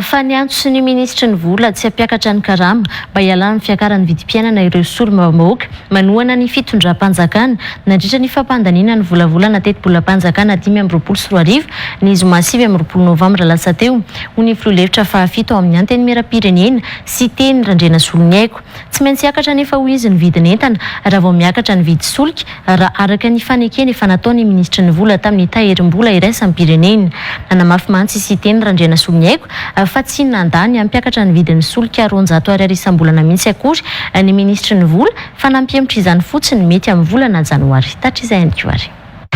Fa niantso ny ministra ny vola tsy hampiakatra ny karama mba hialana ny fiakaran'ny vidim-piainana ireo solombavambahoaka manohana ny fitondram-panjakana nandritra ny fampandaniana ny volavolana teti-bolam-panjakana 5 ny zoma 5 novambra lasa teo ho ny filoha-hevitra fahafito ao amin'ny anteny miram-pirenena sy teny Randriana Solonyaiko. Tsy maintsy hiakatra nefa ho izy ny vidin'entana raha vao miakatra ny vidy solika raha araka ny fanekena efa nataony ministra ny vola tamin'ny taherim-bola iraisany pirenena. Nanamafy mantsy sy teny Randriana Solonyaiko fa tsy nandany hampiakatra ny vidin'ny solika 400 ariary isam-bolana mihitsy akory ny ministra ny vola fa nampihemitra izany fotsiny mety amin'ny volana janoary. Tatrizay andrioary.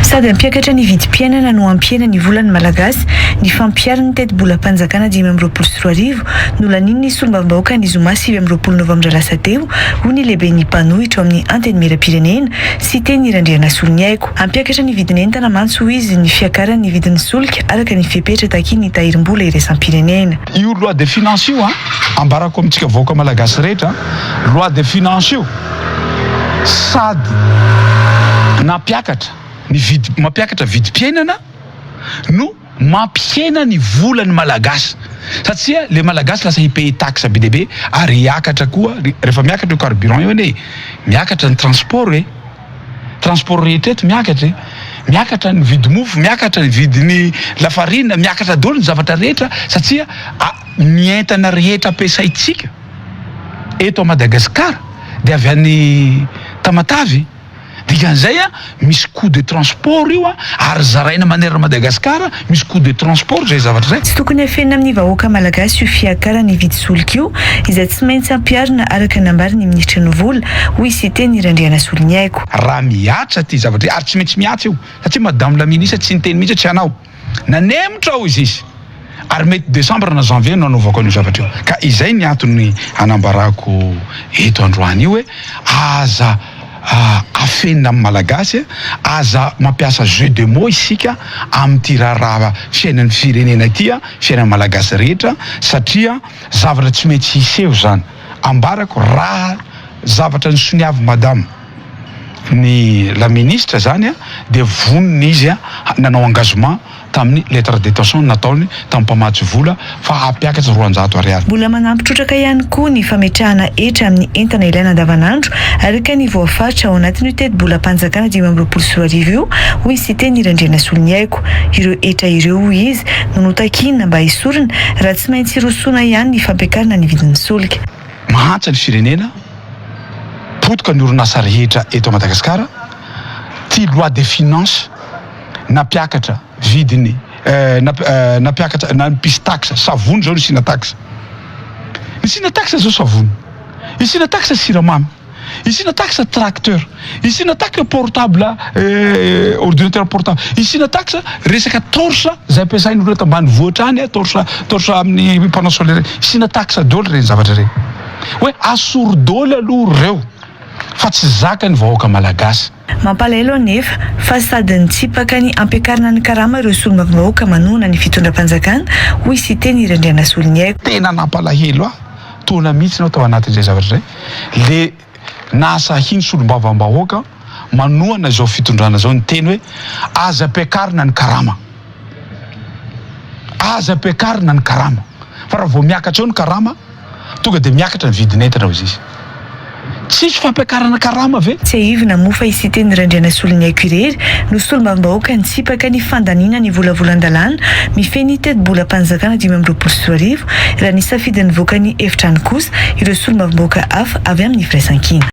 Sady hampiakatra ny vidim-piainana no hampiena ny volan'ny malagasy ny fampiarany teti-bolam-panjakana 5 no lanin'ny solombavambahoaka ny zoma 5 novambra lasa teo ho ny lehibe ny mpanohitra amin'ny anteny miram-pirenena sy teny Randriana Solonyaiko. Hampiakatra ny vidin'entana mantsy ho izy ny fiakarany vidin'ny solika araka ny fepetra taky ny tahirim-bola iraisam-pirenena. Io loi de finance io ambarako amintsika vahoaka malagasy rehetra, loi de finance io sady mampiakatra vidim-piainana no mampiena ny volan'ny malagasy satria le malagasy lasa hipaye taxe be deaibe ary hiakatra koa rehefa miakatra io carburant io ane miakatra ny transport transport rehetra eto miakatra ny vidy mofo, miakatra ny vidiny lafarina, miakatra daholo ny zavatra rehetra satria mientana rehetra ampiasaitsika eto a Madagasikara dia avy any Tamatavy. Dikan'izay misy coût de transport io ary zaraina manerana Madagasikara misy coût de transport zay zavatra zay. Tsy tokony hafenina amin'ny vahoaka malagasy io fiakarany vidy solika io izay tsy maintsy ampiarina araka nambariny ministra ny vola hoy sy teny Randriana Solonyaiko. Raha miatra ty zavatra ary tsy maintsy miatra io satria madame la ministre tsy niteny mihitsy tsy anao nanemotra ao izy ary mety décembre na janvier nanaovako an'io zavatra io ka izay ny antony anambarako eto androany io hoe aza afenina amin'ny malagasy aza mampiasa jeu de mots isika amin'ity raharaha fiainan'ny firenena ity fiainan'ny malagasy rehetra satria zavatra tsy maintsy hiseho zany ambarako raha zavatra ny soniavy madame ny la ministre zany dia voniny izy nanao engagement tamin'ny lettre d'intention nataony tamin'ny mpamatsy vola fa hampiakatra 400 ariary. Mbola manampitrotraka ihany koa ny fametrahana etra amin'ny entana ilaina andavanandro araka ny voafaritra ao anatin'io teti-bolam-panjakana 5 io hoy sy teny Randriana Solonyaiko. Ireo etra ireo hoy izy no notakiana mba hisorina raha tsy maintsy rosoana ihany ny fampiakarana ny vidin'ny solika. Mahantsa ny firenena potika ny orinasa rehetra eto a Madagasikara ty loi de finance nampiakatra vidiny nampiakatra nampisy taxe savony zao nisina taxe zao savony, isina taxe siramamy, isina taxe tracteur, isina taxe portable ordinateur portable, isina taxe resaka torche zay ampiasainy olona tambany vohitra any torche amin'ny panneau solaire, isina taxe daholo reny zavatra reny hoe asoro daholo aloha reo fa tsy zaka ny vahoaka malagasy. Mampalahelo anefa fa sady nitsipaka ny ampiakarana ny karama ireo solombavambahoaka manohana ny fitondram-panjakana hoy sy teny Randriana Solonyaiko. Tena nampalahelo tona mihitsy nao tao anatin'izay zavatra zay le nasahiny solombavambahoaka manohana zao fitondrana zao ny teny hoe aza ampiakarina ny karama, aza ampiakarina ny karama fa raha vao miakatra eo ny karama tonga dia miakatra ny vidin'entana hozy izy. Tsisy fampiakarana karama ve? Tsy ahivina moa fa isy teny Randriana Solonyaiko irery no solombavambahoaka nitsipaka ny fandaniana ny volavolan-dalàna mifeny teti-bolam-panjakana 5 raha nisafidin'ny voaka ny efitrany kosa ireo solombavambahoaka hafa avy amin'ny firaisan-kina.